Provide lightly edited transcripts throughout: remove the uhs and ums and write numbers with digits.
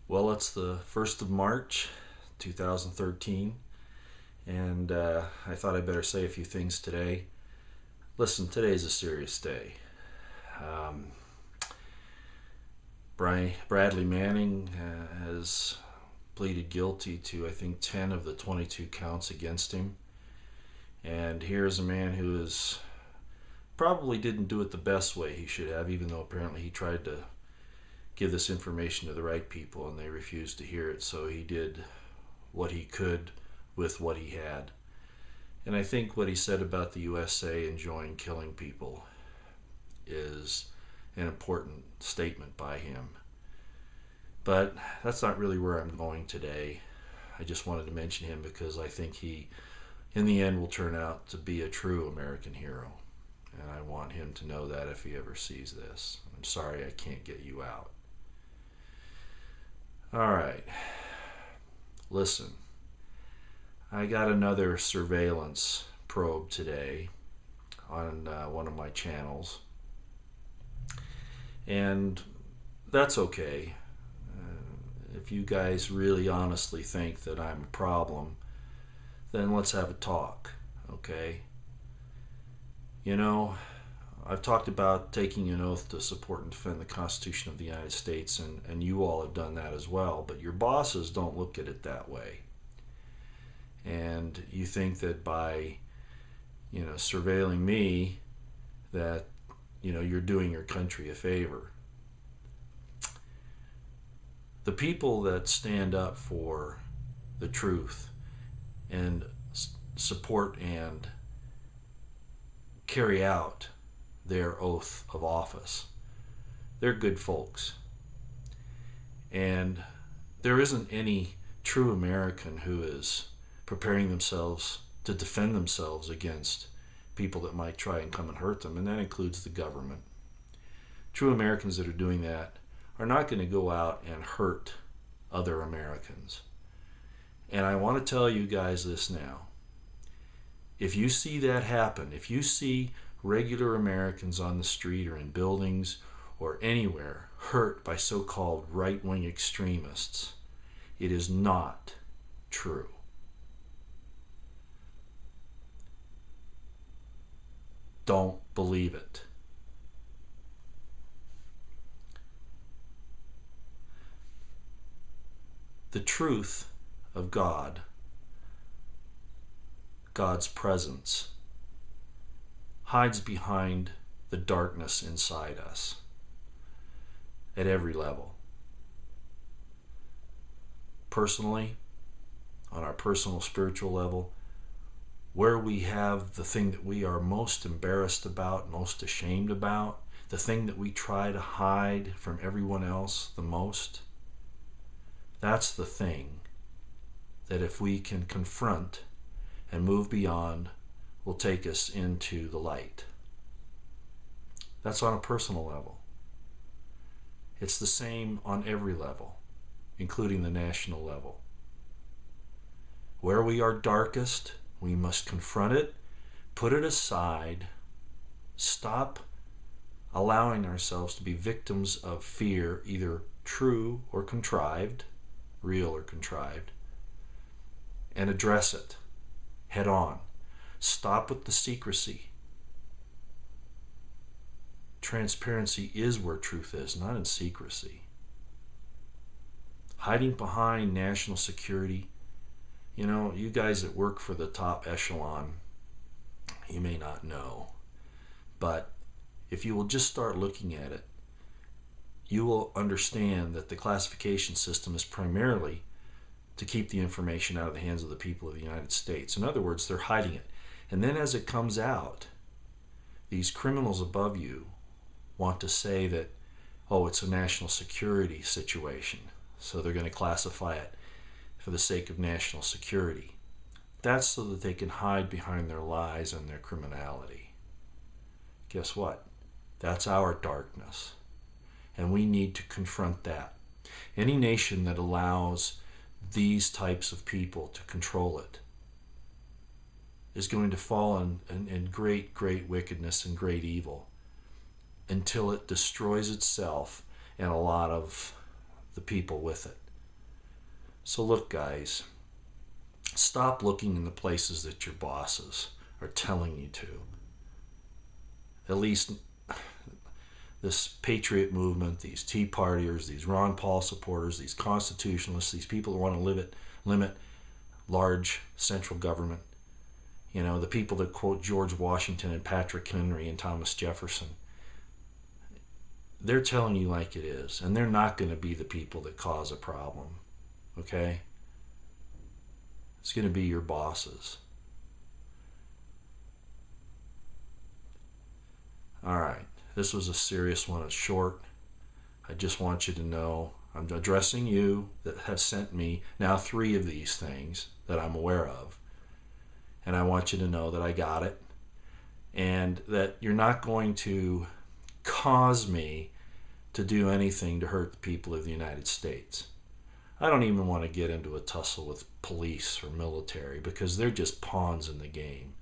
Well, it's the 1st of March, 2013, and I thought I'd better say a few things today. Listen, today's a serious day. Um, Bradley Manning has pleaded guilty to, I think, 10 of the 22 counts against him. And here's a man who is probably didn't do it the best way he should have, even though apparently he tried to give this information to the right people and they refused to hear it. So he did what he could with what he had. And I think what he said about the USA enjoying killing people is an important statement by him. But that's not really where I'm going today. I just wanted to mention him because I think he, in the end, will turn out to be a true American hero. And I want him to know that if he ever sees this. I'm sorry I can't get you out. All right. Listen, I got another surveillance probe today on one of my channels. And that's okay. If you guys really honestly think that I'm a problem, then let's have a talk, okay? You know, I've talked about taking an oath to support and defend the Constitution of the United States, and you all have done that as well, but your bosses don't look at it that way. And you think that by, surveilling me, that, you're doing your country a favor. The people that stand up for the truth and support and carry out their oath of office, they're good folks. And there isn't any true American who is preparing themselves to defend themselves against people that might try and come and hurt them, and that includes the government. True Americans that are doing that are not going to go out and hurt other Americans. And I want to tell you guys this now. If you see that happen, if you see regular Americans on the street or in buildings or anywhere hurt by so-called right-wing extremists, it is not true. Don't believe it. The truth of God, God's presence, hides behind the darkness inside us at every level. Personally, on our personal spiritual level, where we have the thing that we are most embarrassed about, most ashamed about, the thing that we try to hide from everyone else the most, that's the thing that if we can confront and move beyond, will take us into the light. That's on a personal level. It's the same on every level, including the national level. Where we are darkest, we must confront it, put it aside, stop allowing ourselves to be victims of fear, either true or contrived, real or contrived, and address it head on. Stop with the secrecy. Transparency is where truth is, not in secrecy. Hiding behind national security. You guys that work for the top echelon, you may not know, but if you will just start looking at it, you will understand that the classification system is primarily to keep the information out of the hands of the people of the United States. In other words, they're hiding it. And then as it comes out, these criminals above you want to say that, it's a national security situation, so they're going to classify it for the sake of national security. That's so that they can hide behind their lies and their criminality. Guess what? That's our darkness. And we need to confront that. Any nation that allows these types of people to control it is going to fall in great, great wickedness and great evil until it destroys itself and a lot of the people with it. So look, guys, stop looking in the places that your bosses are telling you to. At least this patriot movement, these Tea Partiers, these Ron Paul supporters, these constitutionalists, these people who want to limit large central government, you know, the people that quote George Washington and Patrick Henry and Thomas Jefferson, they're telling you like it is, and they're not going to be the people that cause a problem, okay? It's going to be your bosses. All right, this was a serious one. It's short. I just want you to know I'm addressing you that have sent me now 3 of these things that I'm aware of. And I want you to know that I got it, and that you're not going to cause me to do anything to hurt the people of the United States. I don't even want to get into a tussle with police or military because they're just pawns in the game.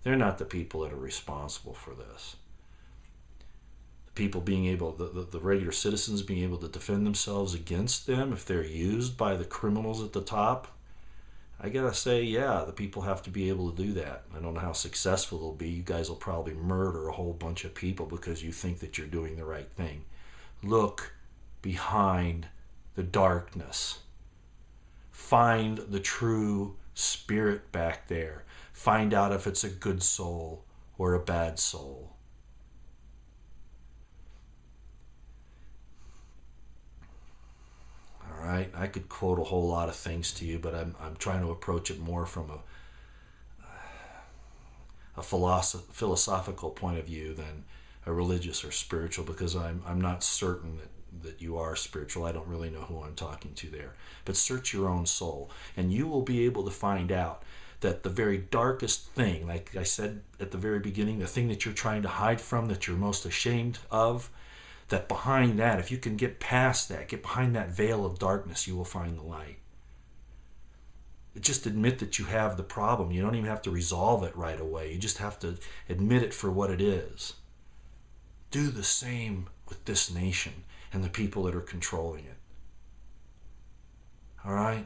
They're not the people that are responsible for this. The people being able, the regular citizens being able to defend themselves against them if they're used by the criminals at the top, I gotta say, yeah, the people have to be able to do that. I don't know how successful it'll be. You guys will probably murder a whole bunch of people because you think that you're doing the right thing. Look behind the darkness. Find the true spirit back there. Find out if it's a good soul or a bad soul. All right, I could quote a whole lot of things to you, but I'm trying to approach it more from a philosophical point of view than a religious or spiritual, because I'm not certain that you are spiritual. I don't really know who I'm talking to there. But search your own soul, and you will be able to find out that the very darkest thing, like I said at the very beginning, the thing that you're trying to hide from, that you're most ashamed of, that behind that, if you can get past that, get behind that veil of darkness, you will find the light. Just admit that you have the problem. You don't even have to resolve it right away. You just have to admit it for what it is. Do the same with this nation and the people that are controlling it. All right?